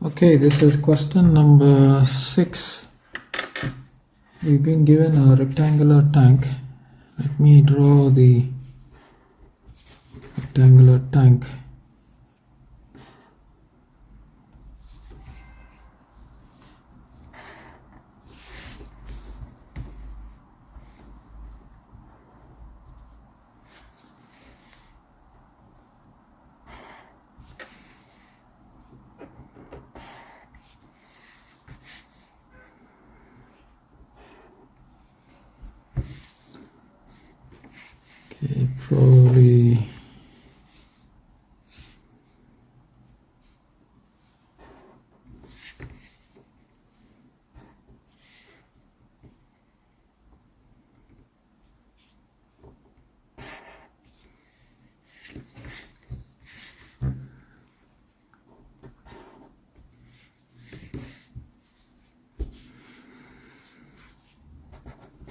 Okay, this is question number 6. We've been given a rectangular tank. Let me draw the rectangular tank. Okay, probably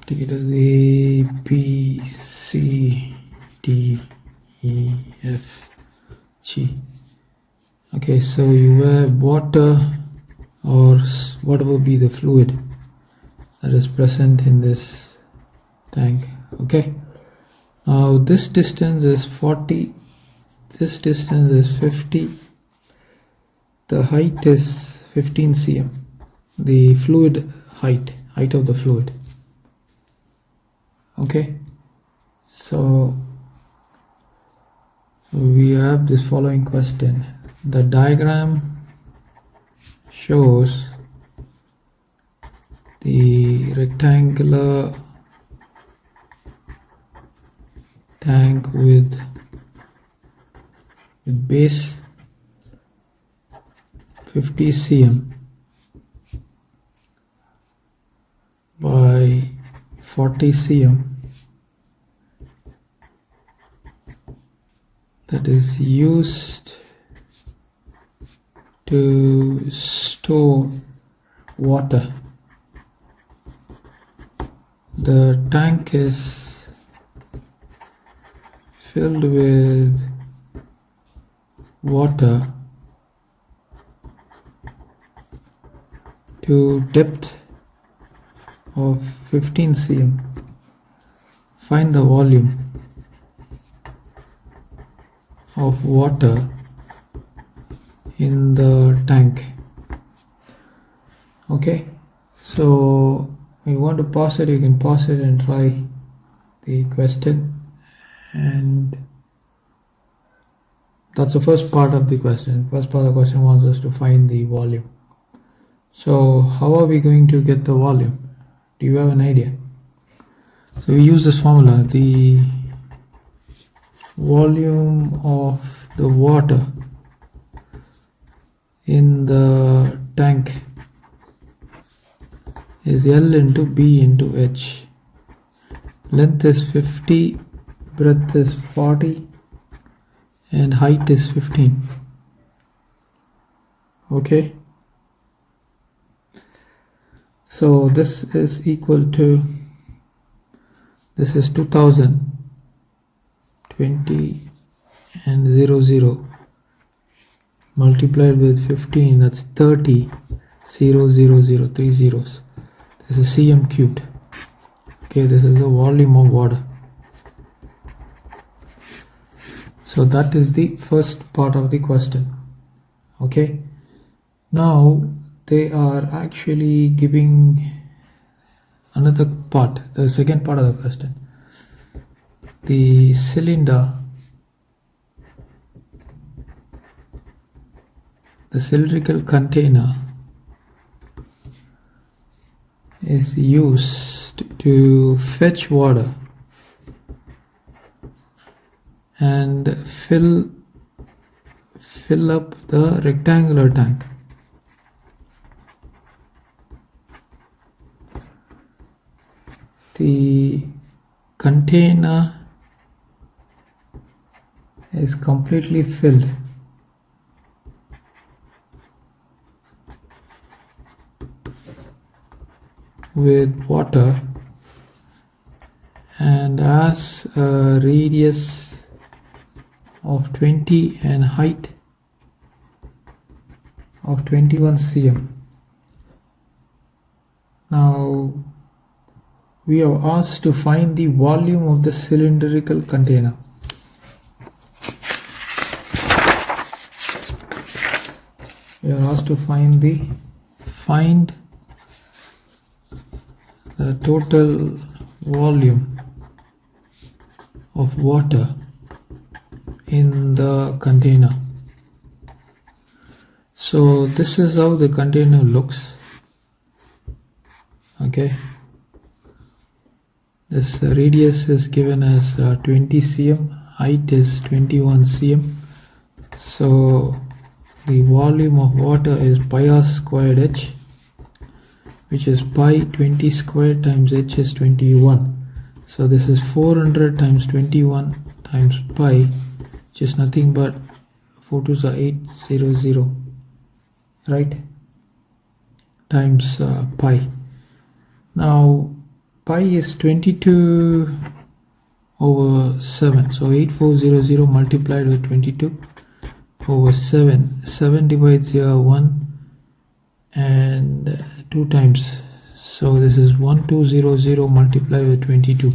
take it as A, B, C, D, E, F, G. Okay, so you have water or whatever be the fluid that is present in this tank. Okay, now this distance is 40, this distance is 50, the height is 15 cm, the fluid height of the fluid. Okay, so we have this following question. The diagram shows the rectangular tank with base 50 cm by 40 cm that is used to store water. The tank is filled with water to depth of 15 cm. Find the volume of water in the tank. Okay, so if you want to pause it, you can pause it and try the question, and that's the first part of the question. First part of the question wants us to find the volume. So how are we going to get the volume? Do you have an idea? So we use this formula. The volume of the water in the tank is L into B into H. Length is 50, breadth is 40, and height is 15. Okay, so this is equal to, this is 2000, 20 and 00 multiplied with 15, that's 30, 0, 0, 0, 3 zeros. This is cm cubed. Okay, this is the volume of water. So that is the first part of the question. Okay, now they are actually giving another part, the second part of the question. The cylinder, the cylindrical container is used to fetch water and fill up the rectangular tank. The container is completely filled with water and has a radius of 20 and height of 21 cm. Now we are asked to find the volume of the cylindrical container. We are asked to find the total volume of water in the container. So this is how the container looks. Okay, this radius is given as 20 cm, height is 21 cm. So the volume of water is pi r squared h, which is pi 20 squared times h is 21. So this is 400 times 21 times pi, which is nothing but 4 2s are 800, right, times pi. Now pi is 22 over 7, so 8400 multiplied with 22 over 7 divides here 1 and 2 times, so this is 1200 multiplied with 22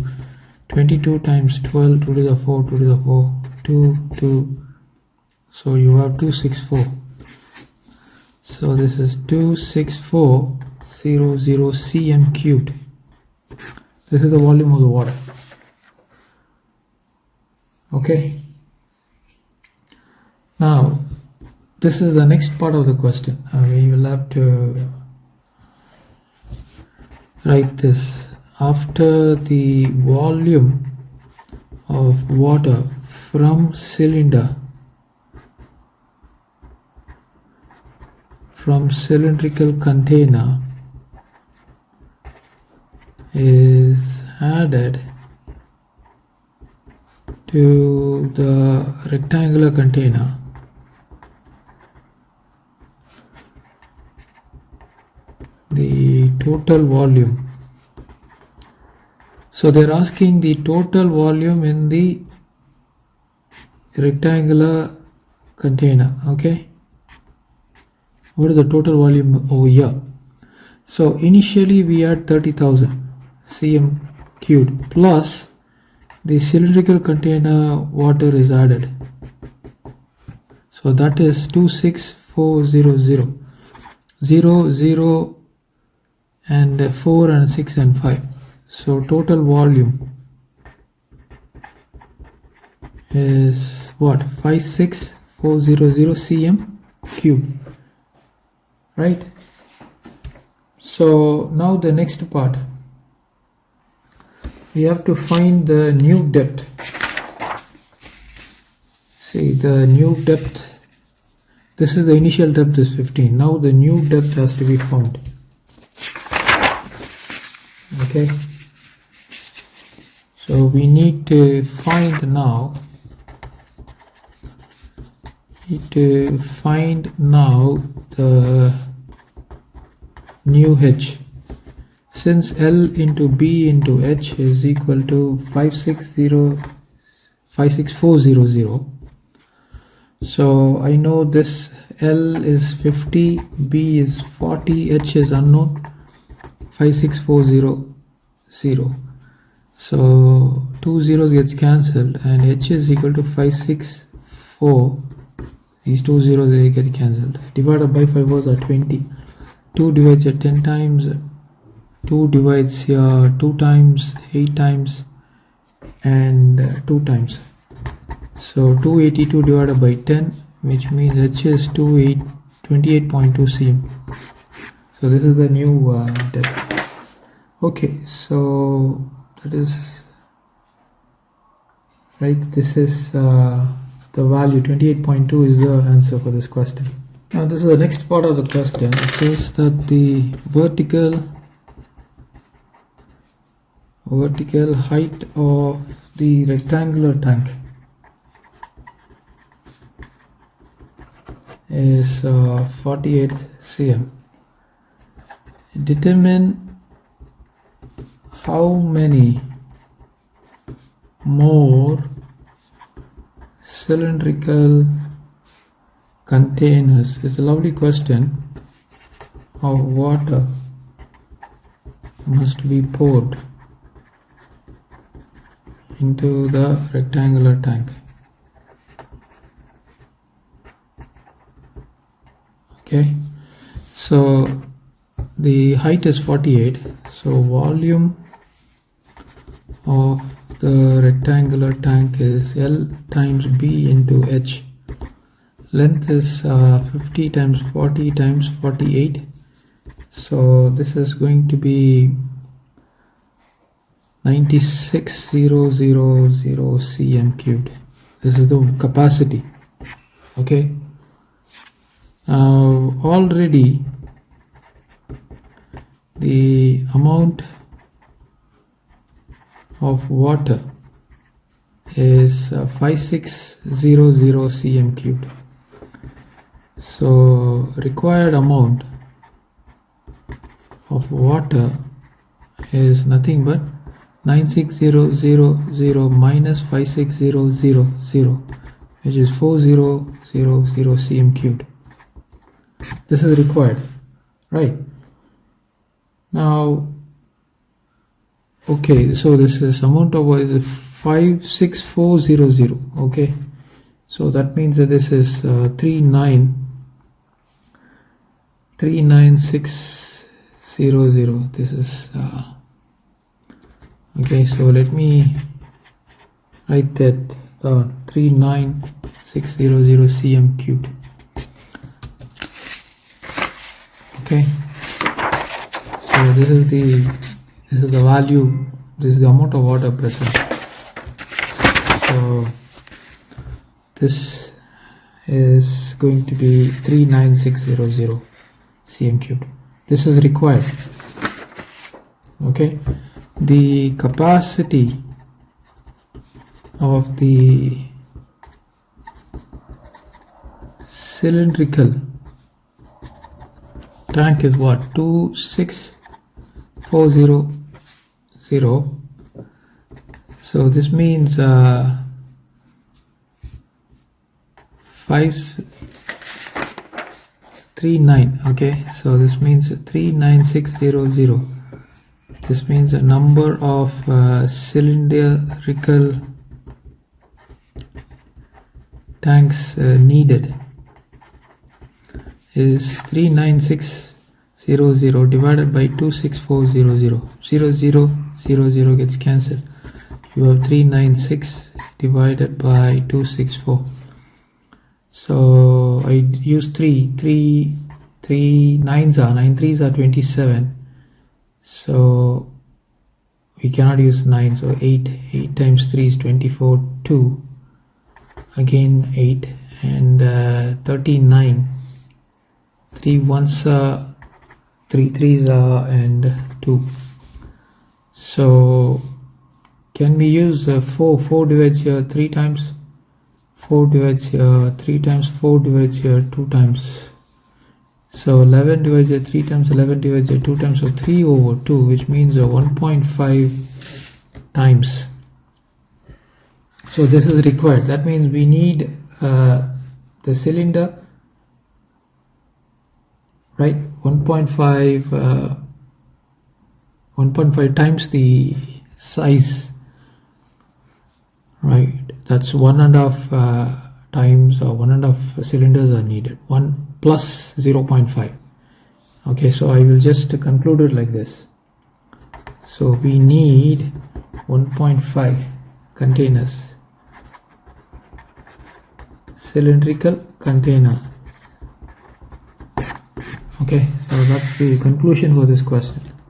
times 12, 2 to the 4, 2 to the 4, 2, so you have 264. So this is 26400 cm cubed. This is the volume of the water. Okay, now this is the next part of the question. We will have to write this. After the volume of water from cylindrical container is added to the rectangular container, the total volume. So they're asking the total volume in the rectangular container. Okay, what is the total volume over here? So initially we had 30,000 cm cubed plus the cylindrical container water is added, so that is 26400, 0 and 4 and 6 and 5. So total volume is what? 56400 cm cube, right? So now the next part, we have to find the new depth. See, the new depth, this is the initial depth is 15. Now the new depth has to be found. Okay, so we need to find now the new h. Since L into B into H is equal to 56400, so I know this L is 50, B is 40, H is unknown, 56400. So 2 zeros gets cancelled and H is equal to 564. These 2 zeros they get cancelled. Divided by 5 was 20. 2 divides at 10 times. 2 divides here 2 times, 8 times and 2 times. So 282 divided by 10, which means H is 28.2 cm. So this is the new depth. Okay, so that is right. This is the value 28.2 is the answer for this question. Now this is the next part of the question. It says that the vertical height of the rectangular tank is 48 cm. Determine how many more cylindrical containers. It's a lovely question. How water must be poured into the rectangular tank. Okay, so the height is 48, so volume of the rectangular tank is L times B into H. Length is 50 times 40 times 48, so this is going to be 96,000 cm cubed. This is the capacity. Okay, already the amount of water is 5600 cm cubed. So required amount of water is nothing but 96,000 minus 56,000, which is 4000 cm cubed. This is required, right? Now, okay, so this is amount of water is 56400. Okay, so that means that this is 39600. This is okay, so let me write that down. 39600 cm cubed. Okay, so this is the value, this is the amount of water present. So this is going to be 39600 cm cubed. This is required. Okay, the capacity of the cylindrical tank is what? 26400. So this means 539. Okay, so this means 39600. This means the number of cylindrical tanks needed is 39600 divided by 26400. 0000 gets cancelled. You have 396 divided by 264. So I use 3 nines are 9 3s are 27. So we cannot use 9, so 8 times 3 is 24, 2 again 8 and 39. 3 ones are 3 3s are and 2. So can we use 4 divides here 3 times, 4 divides here 3 times, 4 divides here 2 times. So 11 divides here 3 times, 11 divides here 2 times, so 3 over 2, which means 1.5 times. So this is required. That means we need the cylinder, right? 1.5 times the size, right? That's 1.5 times, or 1.5 cylinders are needed. 1 plus 0.5. Okay, so I will just conclude it like this. So we need 1.5 containers, cylindrical container. Okay, so that's the conclusion for this question.